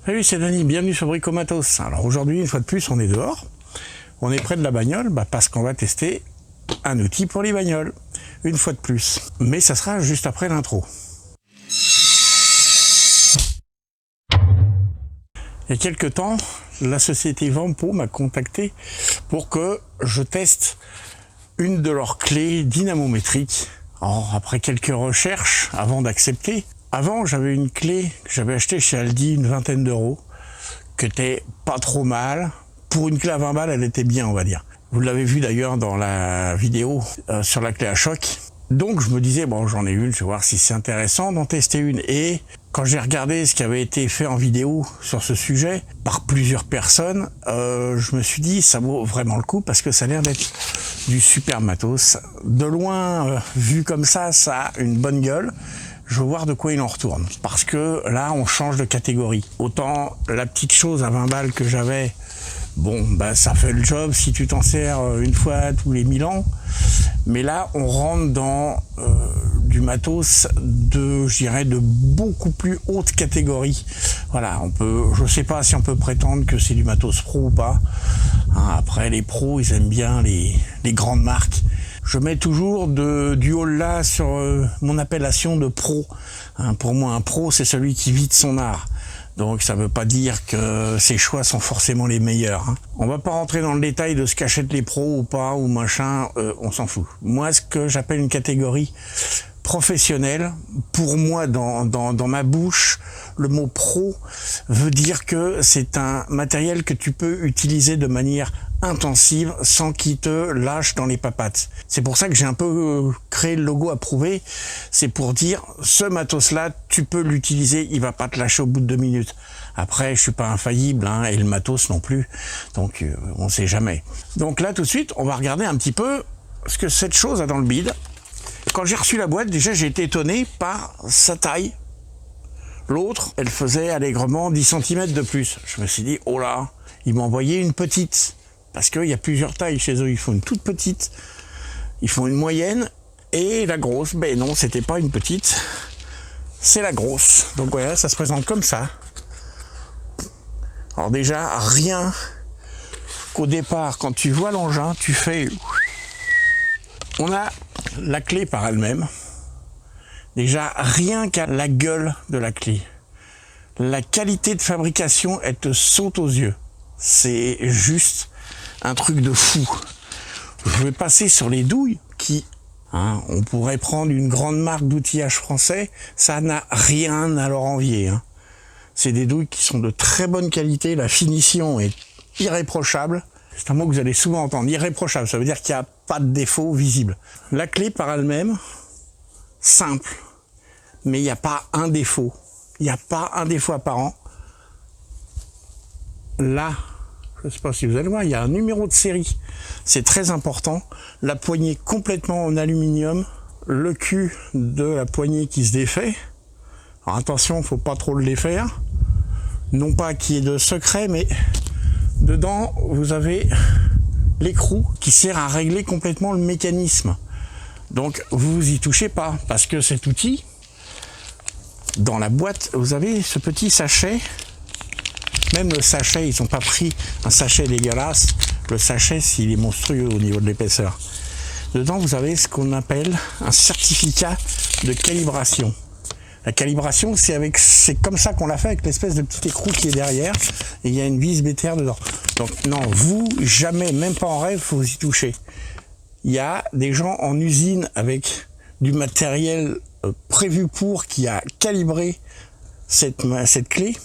Salut, c'est Dany, bienvenue sur Brico Matos. Alors aujourd'hui, une fois de plus, on est dehors. On est près de la bagnole, parce qu'on va tester un outil pour les bagnoles. Une fois de plus. Mais ça sera juste après l'intro. Il y a quelques temps, la société Vampo m'a contacté pour que je teste une de leurs clés dynamométriques. Alors, après quelques recherches, avant d'accepter, avant j'avais une clé que j'avais achetée chez Aldi, une vingtaine d'euros, qui était pas trop mal. Pour une clé à 20 balles, elle était bien, on va dire. Vous l'avez vu d'ailleurs dans la vidéo sur la clé à choc. Donc je me disais, bon, j'en ai une, je vais voir si c'est intéressant d'en tester une. Et quand j'ai regardé ce qui avait été fait en vidéo sur ce sujet par plusieurs personnes, je me suis dit, ça vaut vraiment le coup parce que ça a l'air d'être du super matos. De loin, vu comme ça a une bonne gueule. Je veux voir de quoi il en retourne. Parce que là, on change de catégorie. Autant la petite chose à 20 balles que j'avais, bon, ça fait le job si tu t'en sers une fois tous les 1000 ans. Mais là, on rentre dans du matos de, je dirais, de beaucoup plus haute catégorie. Voilà, je sais pas si on peut prétendre que c'est du matos pro ou pas. Après, les pros, ils aiment bien les grandes marques. Je mets toujours du haut là sur mon appellation de pro. Pour moi, un pro, c'est celui qui vit de son art. Donc ça veut pas dire que ses choix sont forcément les meilleurs. On va pas rentrer dans le détail de ce qu'achètent les pros ou pas, ou machin, on s'en fout. Moi, ce que j'appelle une catégorie professionnelle, pour moi, dans ma bouche, le mot pro veut dire que c'est un matériel que tu peux utiliser de manière intensive sans qu'il te lâche dans les papates. C'est pour ça que j'ai un peu créé le logo approuvé. C'est pour dire, ce matos-là, tu peux l'utiliser, il va pas te lâcher au bout de 2 minutes. Après, je suis pas infaillible, et le matos non plus. Donc, on sait jamais. Donc là, tout de suite, on va regarder un petit peu ce que cette chose a dans le bide. Quand j'ai reçu la boîte, déjà, j'ai été étonné par sa taille. L'autre, elle faisait allègrement 10 cm de plus. Je me suis dit, oh là, ils m'ont envoyé une petite. Parce qu'il y a plusieurs tailles chez eux. Ils font une toute petite, ils font une moyenne et la grosse. Ben non, c'était pas une petite, c'est la grosse. Donc voilà, ça se présente comme ça. Alors déjà, rien qu'au départ, quand tu vois l'engin, tu fais... On a la clé par elle-même. Déjà, rien qu'à la gueule de la clé. La qualité de fabrication, elle te saute aux yeux. C'est juste un truc de fou. Je vais passer sur les douilles qui, on pourrait prendre une grande marque d'outillage français, ça n'a rien à leur envier. C'est des douilles qui sont de très bonne qualité, la finition est irréprochable. C'est un mot que vous allez souvent entendre, irréprochable, ça veut dire qu'il n'y a pas de défaut visible. La clé par elle-même, simple, mais il n'y a pas un défaut. Il n'y a pas un défaut apparent. Là, je ne sais pas si vous allez voir, il y a un numéro de série. C'est très important. La poignée complètement en aluminium. Le cul de la poignée qui se défait. Alors attention, il ne faut pas trop le défaire. Non pas qu'il y ait de secret, mais dedans, vous avez l'écrou qui sert à régler complètement le mécanisme. Donc, vous y touchez pas, parce que cet outil, dans la boîte, vous avez ce petit sachet. Même le sachet, ils n'ont pas pris un sachet dégueulasse. Le sachet, s'il est monstrueux au niveau de l'épaisseur. Dedans, vous avez ce qu'on appelle un certificat de calibration. La calibration, c'est comme ça qu'on l'a fait avec l'espèce de petit écrou qui est derrière. Et il y a une vis BTR dedans. Donc non, vous, jamais, même pas en rêve, vous y touchez. Il y a des gens en usine avec du matériel prévu pour qui a calibré cette clé.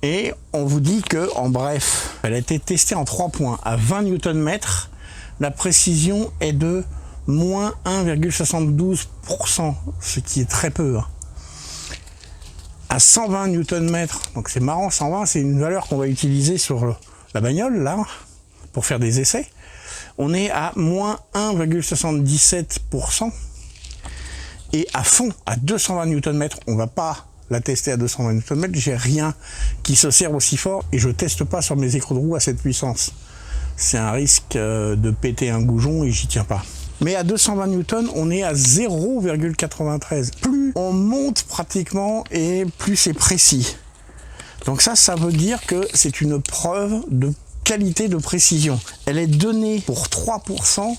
Et on vous dit que, en bref, elle a été testée en 3 points. À 20 Nm, la précision est de moins 1,72%, ce qui est très peu. À 120 Nm, donc c'est marrant, 120, c'est une valeur qu'on va utiliser sur la bagnole, là, pour faire des essais. On est à moins 1,77%. Et à fond, à 220 Nm, on va pas la tester à 220 Nm, j'ai rien qui se serve aussi fort et je teste pas sur mes écrous de roue à cette puissance. C'est un risque de péter un goujon et j'y tiens pas. Mais à 220 Newton, on est à 0,93. Plus on monte pratiquement et plus c'est précis. Donc ça veut dire que c'est une preuve de qualité de précision. Elle est donnée pour 3%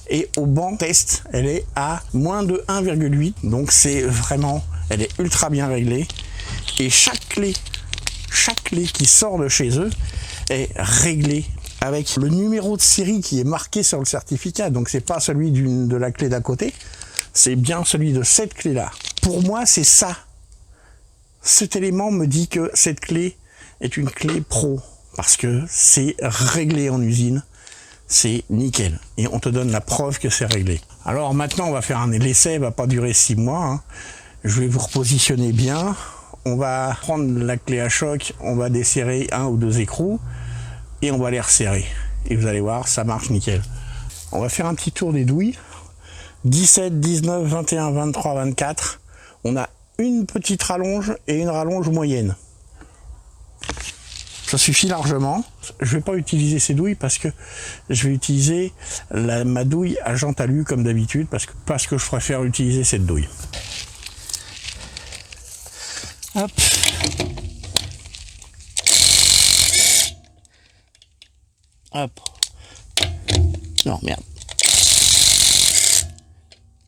et au banc test, elle est à moins de 1,8. Donc c'est vraiment, elle est ultra bien réglée. Et chaque clé qui sort de chez eux est réglée avec le numéro de série qui est marqué sur le certificat. Donc c'est pas celui de la clé d'à côté, c'est bien celui de cette clé-là. Pour moi, c'est ça. Cet élément me dit que cette clé est une clé pro. Parce que c'est réglé en usine, c'est nickel. Et on te donne la preuve que c'est réglé. Alors maintenant, on va faire l'essai, il va pas durer 6 mois. Hein. Je vais vous repositionner bien. On va prendre la clé à choc, on va desserrer 1 ou 2 écrous et on va les resserrer. Et vous allez voir, ça marche nickel. On va faire un petit tour des douilles. 17, 19, 21, 23, 24. On a une petite rallonge et une rallonge moyenne. Ça suffit largement. Je vais pas utiliser ces douilles parce que je vais utiliser ma douille à jante alu comme d'habitude parce que je préfère utiliser cette douille. Hop. Hop. Non, merde.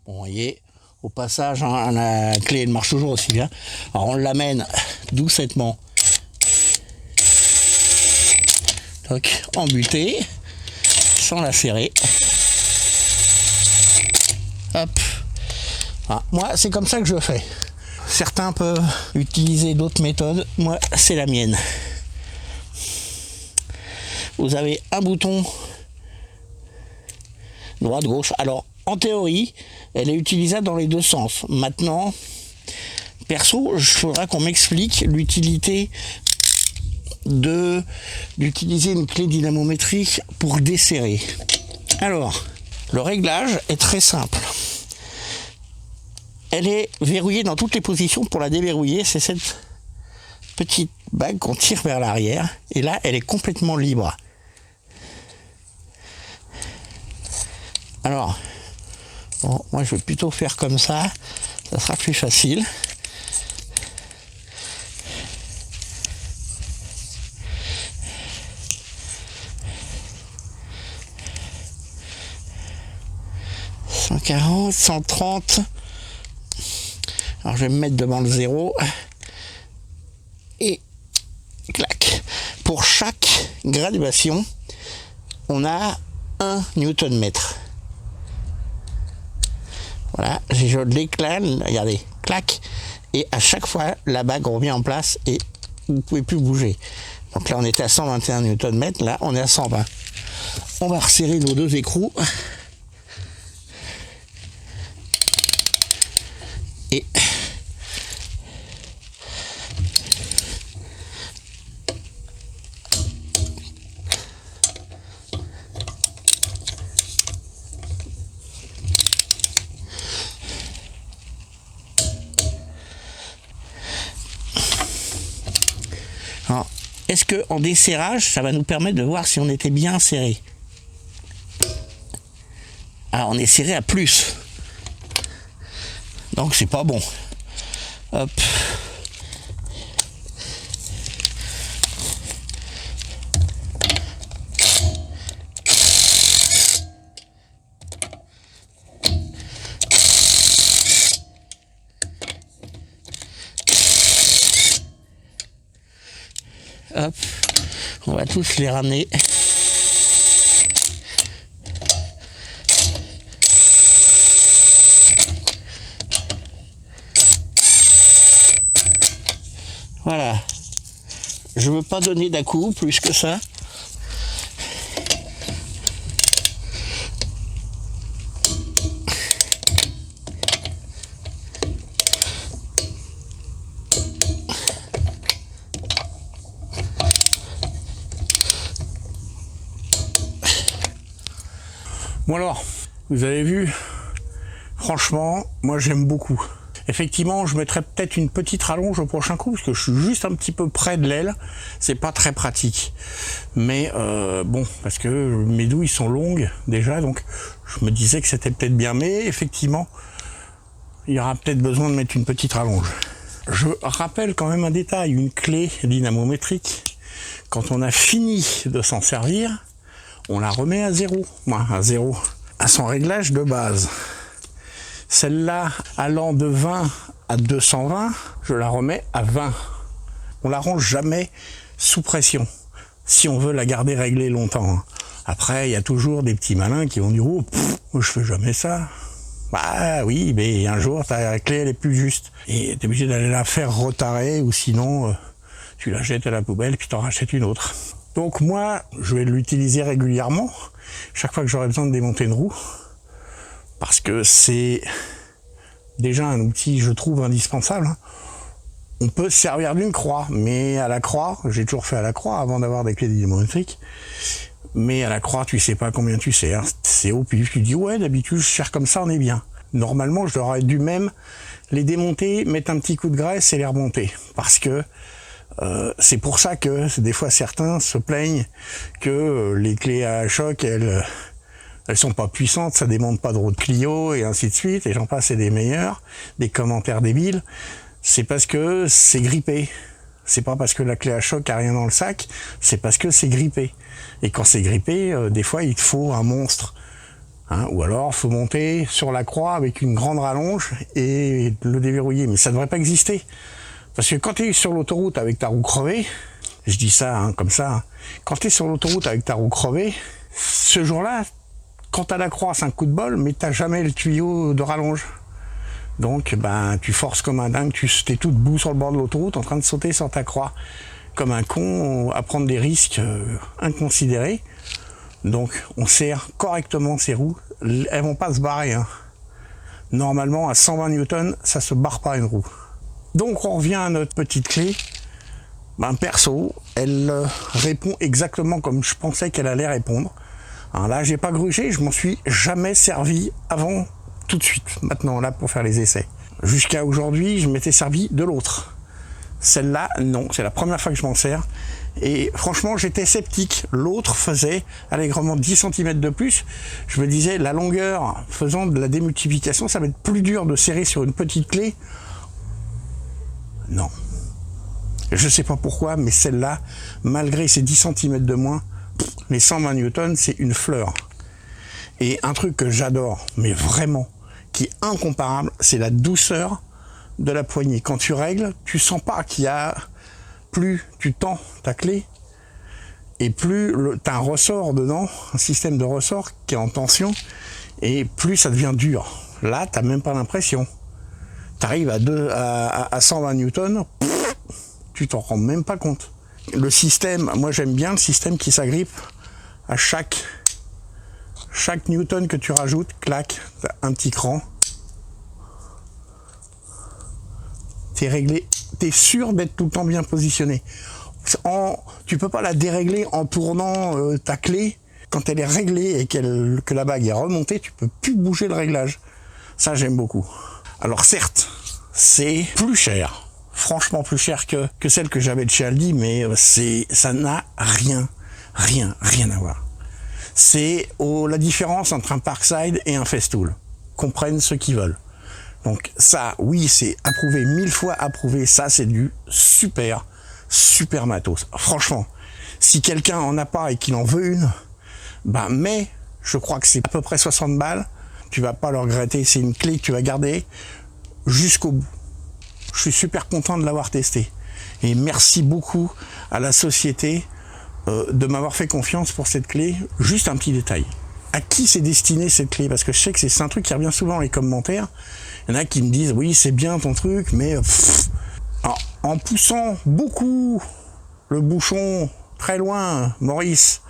Bon, vous voyez, au passage, hein, la clé elle marche toujours aussi bien. Alors on l'amène doucettement. Donc, embuté, sans la serrer. Hop. Ah, moi, c'est comme ça que je fais. Certains peuvent utiliser d'autres méthodes. Moi, c'est la mienne. Vous avez un bouton droite-gauche. Alors, en théorie, elle est utilisable dans les deux sens. Maintenant, perso, il faudra qu'on m'explique l'utilité d'utiliser une clé dynamométrique pour desserrer. Alors, le réglage est très simple. Elle est verrouillée dans toutes les positions. Pour la déverrouiller, c'est cette petite bague qu'on tire vers l'arrière. Et là, elle est complètement libre. Alors, bon, moi je vais plutôt faire comme ça. Ça sera plus facile. « 140, 130. Alors je vais me mettre devant le 0. Et clac. Pour chaque graduation, on a 1 Newton-mètre. Voilà, je l'éclate, regardez, clac. Et à chaque fois, la bague revient en place et vous ne pouvez plus bouger. Donc là, on était à 121 Newton-mètre, là, on est à 120. On va resserrer nos 2 écrous. Et alors, est-ce que en desserrage, ça va nous permettre de voir si on était bien serré? Ah, on est serré à plus. Donc c'est pas bon. Hop. Hop. On va tous les ramener. Voilà. Je veux pas donner d'à-coup plus que ça. Bon alors, vous avez vu, franchement, moi j'aime beaucoup. Effectivement, je mettrai peut-être une petite rallonge au prochain coup, parce que je suis juste un petit peu près de l'aile. C'est pas très pratique. Mais bon, parce que mes douilles sont longues déjà, donc je me disais que c'était peut-être bien. Mais effectivement, il y aura peut-être besoin de mettre une petite rallonge. Je rappelle quand même un détail, une clé dynamométrique, quand on a fini de s'en servir, on la remet à zéro, à son réglage de base. Celle-là, allant de 20 à 220, je la remets à 20. On la range jamais sous pression, si on veut la garder réglée longtemps. Après, il y a toujours des petits malins qui vont dire « Oh, je fais jamais ça ». Bah oui, mais un jour, ta clé, elle est plus juste. Et t'es obligé d'aller la faire retarer, ou sinon, tu la jettes à la poubelle, puis t'en rachètes une autre. Donc moi, je vais l'utiliser régulièrement, chaque fois que j'aurai besoin de démonter une roue, parce que c'est déjà un outil, je trouve, indispensable. On peut se servir d'une croix, mais à la croix, j'ai toujours fait à la croix avant d'avoir des clés dynamométriques, mais à la croix, tu sais pas combien tu sers. C'est au pif, tu dis ouais, d'habitude je sers comme ça, on est bien. Normalement, je devrais dû même les démonter, mettre un petit coup de graisse et les remonter, parce que c'est pour ça que des fois certains se plaignent que les clés à choc, elles sont pas puissantes, ça démonte pas de roue de Clio et ainsi de suite, et j'en passe, c'est des meilleurs, des commentaires débiles. C'est parce que c'est grippé. C'est pas parce que la clé à choc a rien dans le sac, c'est parce que c'est grippé. Et quand c'est grippé, des fois il te faut un monstre. Ou alors faut monter sur la croix avec une grande rallonge et le déverrouiller. Mais ça devrait pas exister. Parce que quand tu es sur l'autoroute avec ta roue crevée, je dis ça comme ça, quand tu es sur l'autoroute avec ta roue crevée, ce jour-là, quand tu as la croix, c'est un coup de bol, mais tu n'as jamais le tuyau de rallonge. Donc ben, tu forces comme un dingue, tu es tout debout sur le bord de l'autoroute en train de sauter sur ta croix comme un con, à prendre des risques inconsidérés. Donc on serre correctement ces roues, elles vont pas se barrer. Normalement à 120 Newton, ça se barre pas une roue. Donc on revient à notre petite clé. Ben, perso, elle répond exactement comme je pensais qu'elle allait répondre. Là, j'ai pas grugé, je m'en suis jamais servi avant, tout de suite, maintenant, là, pour faire les essais. Jusqu'à aujourd'hui, je m'étais servi de l'autre. Celle-là, non, c'est la première fois que je m'en sers. Et franchement, j'étais sceptique. L'autre faisait allègrement 10 cm de plus. Je me disais, la longueur, faisant de la démultiplication, ça va être plus dur de serrer sur une petite clé. Non. Je sais pas pourquoi, mais celle-là, malgré ses 10 cm de moins, les 120 Newton, c'est une fleur. Et un truc que j'adore, mais vraiment, qui est incomparable, c'est la douceur de la poignée. Quand tu règles, tu sens pas qu'il y a... Plus tu tends ta clé, et plus tu as un ressort dedans, un système de ressort qui est en tension, et plus ça devient dur. Là, tu n'as même pas l'impression. Tu arrives à 120 Newton, tu t'en rends même pas compte. Le système, moi j'aime bien le système qui s'agrippe à chaque Newton que tu rajoutes, clac, un petit cran. T'es réglé, t'es sûr d'être tout le temps bien positionné. Tu peux pas la dérégler en tournant ta clé. Quand elle est réglée et que la bague est remontée, tu peux plus bouger le réglage. Ça, j'aime beaucoup. Alors certes, c'est plus cher. Franchement plus cher que celle que j'avais de chez Aldi, mais ça n'a rien à voir. C'est la différence entre un Parkside et un Festool. Comprennent ceux qui veulent. Donc ça, oui, c'est approuvé, 1000 fois approuvé. Ça, c'est du super matos. Franchement, si quelqu'un en a pas et qu'il en veut une, mais je crois que c'est à peu près 60 balles. Tu vas pas le regretter. C'est une clé que tu vas garder jusqu'au bout. Je suis super content de l'avoir testé. Et merci beaucoup à la société de m'avoir fait confiance pour cette clé. Juste un petit détail. À qui c'est destiné cette clé? Parce que je sais que c'est un truc qui revient souvent dans les commentaires. Il y en a qui me disent oui, c'est bien ton truc, mais alors, en poussant beaucoup le bouchon très loin, Maurice,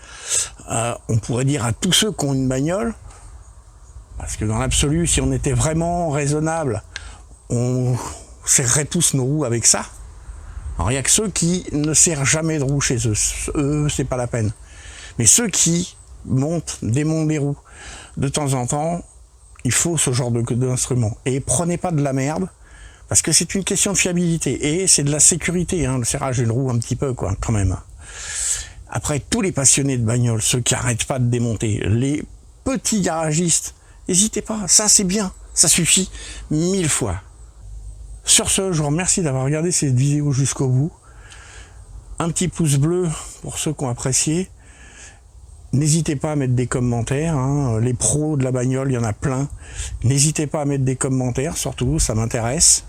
on pourrait dire à tous ceux qui ont une bagnole, parce que dans l'absolu, si on était vraiment raisonnable, on serrerait tous nos roues avec ça. Alors il n'y a que ceux qui ne serrent jamais de roues chez eux, c'est pas la peine. Mais ceux qui démontent les roues de temps en temps, il faut ce genre d'instrument. Et prenez pas de la merde, parce que c'est une question de fiabilité. Et c'est de la sécurité, le serrage d'une roue un petit peu, quoi, quand même. Après, tous les passionnés de bagnole, ceux qui n'arrêtent pas de démonter, les petits garagistes, n'hésitez pas, ça c'est bien, ça suffit 1000 fois. Sur ce, je vous remercie d'avoir regardé cette vidéo jusqu'au bout. Un petit pouce bleu pour ceux qui ont apprécié. N'hésitez pas à mettre des commentaires, hein. Les pros de la bagnole, il y en a plein. N'hésitez pas à mettre des commentaires, surtout, ça m'intéresse.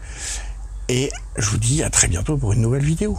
Et je vous dis à très bientôt pour une nouvelle vidéo.